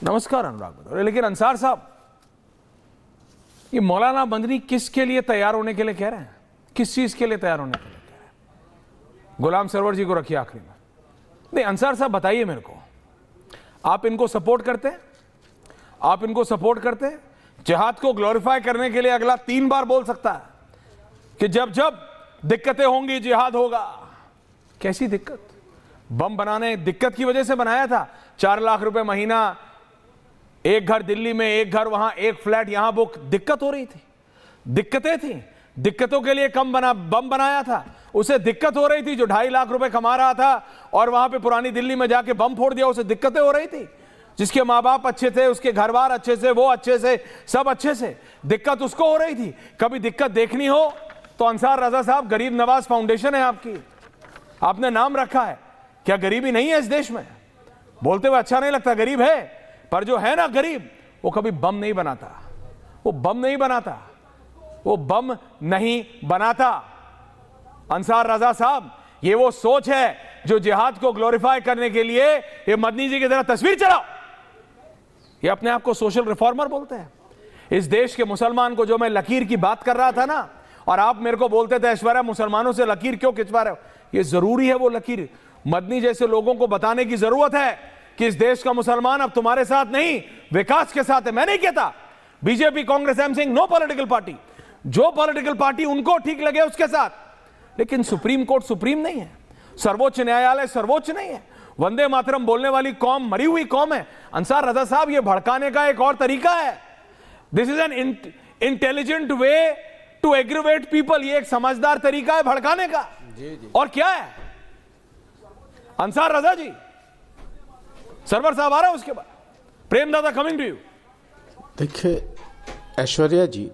नमस्कार अनुराग बदौरिया। लेकिन अंसार साहब, ये मौलाना मदनी किसके लिए तैयार होने के लिए कह रहे हैं? किस चीज के लिए तैयार होने के लिए कह रहे हैं? गुलाम सरवर जी को रखिए आखिरी में। नहीं, अंसार साहब बताइए मेरे को, आप इनको सपोर्ट करते हैं? आप इनको सपोर्ट करते हैं? जिहाद को ग्लोरीफाई करने के लिए अगला 3 बार बोल सकता है कि जब जब दिक्कतें होंगी जिहाद होगा। कैसी दिक्कत? बम बनाने दिक्कत की वजह से बनाया था। 4 लाख रुपए महीना, एक घर दिल्ली में, एक घर वहां, एक फ्लैट यहां बुक। दिक्कत हो रही थी, दिक्कतें थी, दिक्कतों के लिए बम बनाया था। उसे दिक्कत हो रही थी, जो 2.5 लाख रुपए कमा रहा था और वहां पे पुरानी दिल्ली में जाके बम फोड़ दिया, उसे दिक्कतें हो रही थी। जिसके माँ बाप अच्छे थे, उसके घर बार अच्छे से, वो अच्छे से, सब अच्छे से, दिक्कत उसको हो रही थी। कभी दिक्कत देखनी हो तो अंसार रजा साहब, गरीब नवाज फाउंडेशन है आपकी, आपने नाम रखा है। क्या गरीबी नहीं है इस देश में? बोलते हुए अच्छा नहीं लगता, गरीब है, पर जो है ना गरीब, वो कभी बम नहीं बनाता, वो बम नहीं बनाता, वो बम नहीं बनाता। अंसार रजा साहब, ये वो सोच है जो जिहाद को ग्लोरीफाई करने के लिए ये मदनी जी की तरह तस्वीर चलाओ। ये अपने आप को सोशल रिफॉर्मर बोलते हैं। इस देश के मुसलमान को, जो मैं लकीर की बात कर रहा था ना, और आप मेरे को बोलते थे ऐश्वर्या मुसलमानों से लकीर क्यों खिंचवा रहे हो, ये जरूरी है वो लकीर मदनी जैसे लोगों को बताने की जरूरत है कि इस देश का मुसलमान अब तुम्हारे साथ नहीं, विकास के साथ है। मैं नहीं कहता BJP, Congress, I am saying no political party, जो पॉलिटिकल पार्टी उनको ठीक लगे उसके साथ, लेकिन सुप्रीम कोर्ट सुप्रीम नहीं है, सर्वोच्च न्यायालय सर्वोच्च नहीं है, वंदे मातरम बोलने वाली कौम मरी हुई कौम है। अंसार रजा साहब, ये भड़काने का एक और तरीका है। This is an intelligent way to aggravate people. ये एक समझदार तरीका है भड़काने का। जी। और क्या है अंसार रजा जी? सरवर साहब आ रहा है उसके बाद, प्रेम दादा कमिंग टू यू। देखिए ऐश्वर्या जी,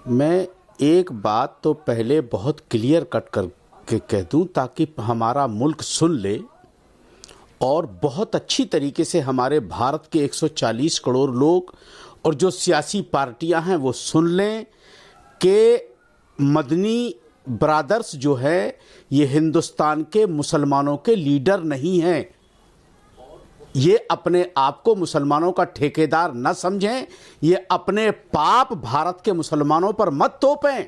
मैं एक बात तो पहले बहुत क्लियर कट करके कह दूं ताकि हमारा मुल्क सुन ले और बहुत अच्छी तरीके से हमारे भारत के 140 करोड़ लोग और जो सियासी पार्टियां हैं वो सुन लें कि मदनी ब्रादर्स जो है ये हिंदुस्तान के मुसलमानों के लीडर नहीं हैं। ये अपने आप को मुसलमानों का ठेकेदार न समझें, ये अपने पाप भारत के मुसलमानों पर मत थोपें।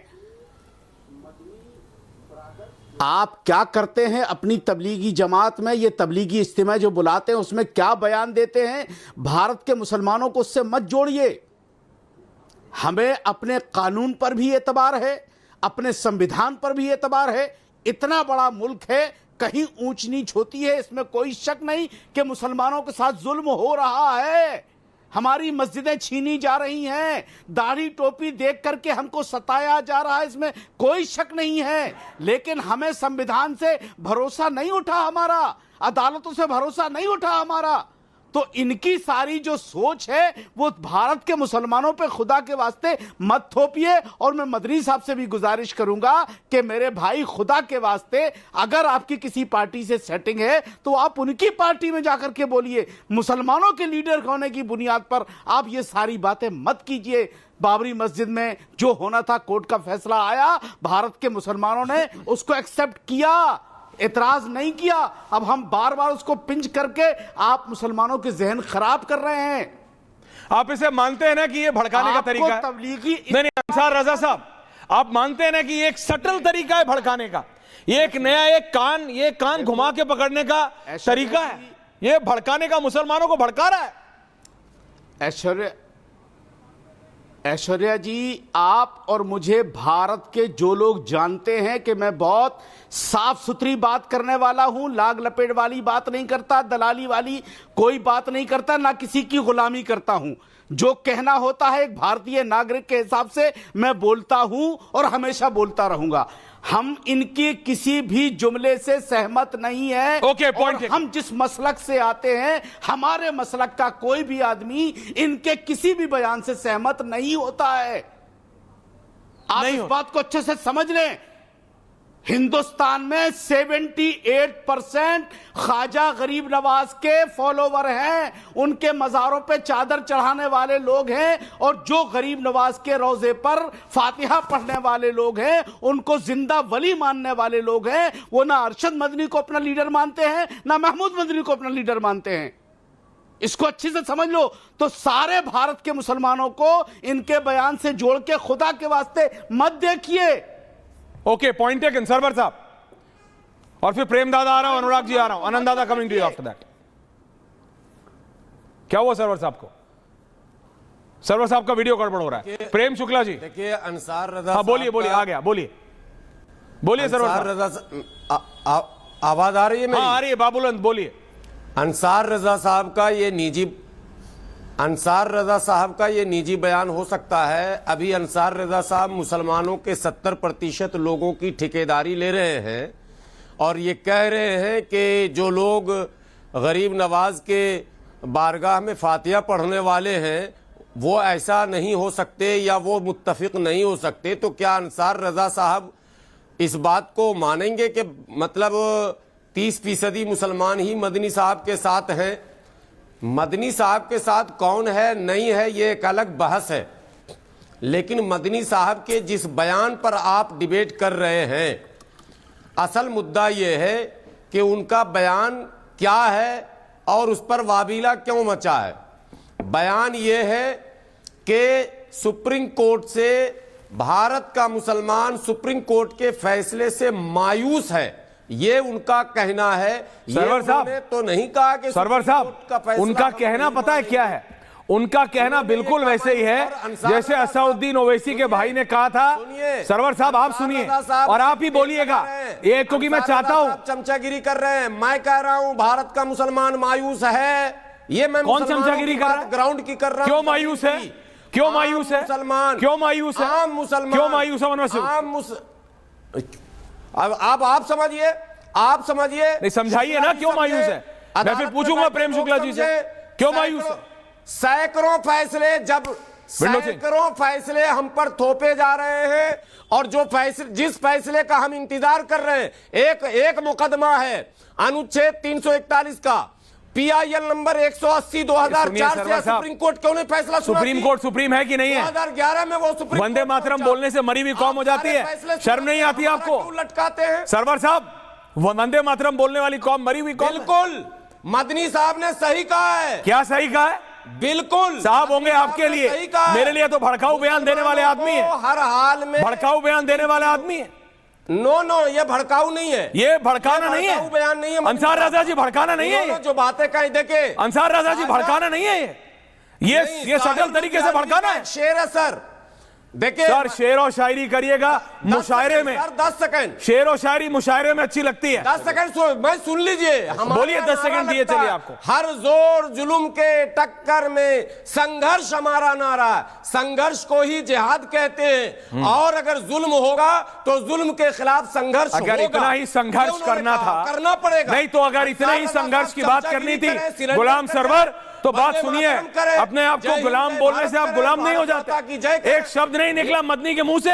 आप क्या करते हैं अपनी तबलीगी जमात में, ये तबलीगी इज्तिमा जो बुलाते हैं उसमें क्या बयान देते हैं, भारत के मुसलमानों को उससे मत जोड़िए। हमें अपने कानून पर भी एतबार है, अपने संविधान पर भी एतबार है। इतना बड़ा मुल्क है, कहीं ऊंच नीच होती है, इसमें कोई शक नहीं कि मुसलमानों के साथ जुल्म हो रहा है। हमारी मस्जिदें छीनी जा रही हैं, दाढ़ी टोपी देख करके हमको सताया जा रहा है, इसमें कोई शक नहीं है। लेकिन हमें संविधान से भरोसा नहीं उठा, हमारा अदालतों से भरोसा नहीं उठा हमारा। तो इनकी सारी जो सोच है वो भारत के मुसलमानों पे खुदा के वास्ते मत थोपिए। और मैं मदनी साहब से भी गुजारिश करूंगा कि मेरे भाई, खुदा के वास्ते अगर आपकी किसी पार्टी से सेटिंग है तो आप उनकी पार्टी में जाकर के बोलिए। मुसलमानों के लीडर होने की बुनियाद पर आप ये सारी बातें मत कीजिए। बाबरी मस्जिद में जो होना था, कोर्ट का फैसला आया, भारत के मुसलमानों ने उसको एक्सेप्ट किया, एतराज नहीं किया। अब हम बार बार उसको पिंच करके आप मुसलमानों के जहन खराब कर रहे हैं। आप इसे मानते हैं ना कि ये भड़काने का तरीका है? तबलीगी नहीं, अंसार रजा साहब, आप मानते हैं ना कि ये एक सटल तरीका है भड़काने का? ये एक नया ये कान घुमा के पकड़ने का तरीका है। ये भड़काने का, मुसलमानों को भड़का रहा है। ऐश्वर्या जी, आप और मुझे भारत के जो लोग जानते हैं कि मैं बहुत साफ सुथरी बात करने वाला हूं, लाग लपेट वाली बात नहीं करता, दलाली वाली कोई बात नहीं करता, ना किसी की गुलामी करता हूं। जो कहना होता है एक भारतीय नागरिक के हिसाब से मैं बोलता हूं और हमेशा बोलता रहूंगा। हम इनके किसी भी जुमले से सहमत नहीं है। Okay, point. हम जिस मसलक से आते हैं, हमारे मसलक का कोई भी आदमी इनके किसी भी बयान से सहमत नहीं होता है। आप इस बात को अच्छे से समझ लें। हिंदुस्तान में 78% ख्वाजा गरीब नवाज के फॉलोवर हैं, उनके मज़ारों पे चादर चढ़ाने वाले लोग हैं, और जो गरीब नवाज के रोजे पर फातिहा पढ़ने वाले लोग हैं, उनको जिंदा वली मानने वाले लोग हैं, वो ना अरशद मदनी को अपना लीडर मानते हैं, ना महमूद मदनी को अपना लीडर मानते हैं। इसको अच्छे से समझ लो। तो सारे भारत के मुसलमानों को इनके बयान से जोड़ के खुदा के वास्ते मत देखिए। ओके, पॉइंट टेकन सरवर साहब। और फिर प्रेम दादा आ रहा हूं, अनुराग जी आ रहा हूं, आनंद दादा coming to you after that. क्या हुआ सरवर साहब को? सरवर साहब का वीडियो गड़बड़ हो रहा है। प्रेम शुक्ला जी देखिए, अंसार रजा, हाँ बोलिए बोलिए, आ गया, बोलिए बोलिए सरवर अंसार साहब। रजा आवाज आ रही है मेरी? हाँ आ रही है, बाबुलंद बोलिए। अंसार रजा साहब का ये निजी बयान हो सकता है। अभी अंसार रजा साहब मुसलमानों के 70% लोगों की ठेकेदारी ले रहे हैं और ये कह रहे हैं कि जो लोग गरीब नवाज के बारगाह में फातिहा पढ़ने वाले हैं वो ऐसा नहीं हो सकते या वो मुत्तफिक नहीं हो सकते। तो क्या अंसार रजा साहब इस बात को मानेंगे कि मतलब 30% मुसलमान ही मदनी साहब के साथ हैं? मदनी साहब के साथ कौन है नहीं है ये एक अलग बहस है, लेकिन मदनी साहब के जिस बयान पर आप डिबेट कर रहे हैं, असल मुद्दा ये है कि उनका बयान क्या है और उस पर वाबीला क्यों मचा है। बयान ये है कि सुप्रीम कोर्ट से भारत का मुसलमान सुप्रीम कोर्ट के फैसले से मायूस है, ये उनका कहना है। सरवर साहब तो नहीं कहा कि सरवर साहब उनका कहना पता है क्या है? उनका कहना बिल्कुल वैसे ही है जैसे असउद्दीन ओवैसी के भाई ने कहा था। सरवर साहब आप सुनिए और आप ही बोलिएगा, ये क्योंकि मैं चाहता हूं। चमचागिरी कर रहे हैं। मैं कह रहा हूं भारत का मुसलमान मायूस है। ये मैं कौन चमचागिरी कर रहा है? ग्राउंड की कर रहा हूं। क्यों मायूस है? क्यों मायूस है? मुसलमान क्यों मायूस है? आम मुसलमान क्यों मायूस है? अब आप समझिए नहीं समझाइए ना क्यों मायूस है। मैं फिर पूछूंगा प्रेम शुक्ला जी से क्यों मायूस है। सैकड़ों फैसले हम पर थोपे जा रहे हैं और जिस फैसले का हम इंतजार कर रहे हैं, एक मुकदमा है अनुच्छेद 341 का, PIL नंबर 180 2004 से सुप्रीम कोर्ट क्यों नहीं फैसला? सुप्रीम कोर्ट सुप्रीम है कि नहीं है? 2011 में वो सुप्रीम वंदे मातरम बोलने से मरी हुई कौम हो जाती है? शर्म नहीं आती आपको? लटकाते हैं सरवर साहब, वंदे मातरम बोलने वाली कौम मरी हुई कौम? बिल्कुल, मदनी साहब ने सही कहा है। क्या सही कहा है? बिल्कुल साहब होंगे आपके लिए, मेरे लिए तो भड़काऊ बयान देने वाले आदमी है। हर हाल में भड़काऊ बयान देने वाले आदमी है। नो, ये भड़काऊ नहीं है, ये भड़काना नहीं है। बयान नहीं है। अंसार रजा जी भड़काना नहीं है। जो बातें कहीं देखे, अंसार रजा जी भड़काना नहीं है। ये सटल तरीके से भड़काना है। शेर है सर। देखिए सर, शेर और शायरी करिएगा मुशायरे में। 10 सेकंड शेर और शायरी मुशायरे में अच्छी लगती है। 10 सेकंड मैं सुन लीजिए। बोलिए, 10 सेकंड दिए चलिए आपको। हर जोर जुल्म के टक्कर में संघर्ष हमारा नारा। संघर्ष को ही जिहाद कहते हैं और अगर जुल्म होगा तो जुल्म के खिलाफ संघर्ष होगा। अगर इतना ही संघर्ष करना था, करना पड़ेगा। नहीं तो अगर इतना ही संघर्ष की बात करनी थी गुलाम सरवर, तो बात सुनिए, अपने आप को गुलाम बोलने से आप गुलाम नहीं हो जाते। एक शब्द नहीं निकला मदनी के मुंह से।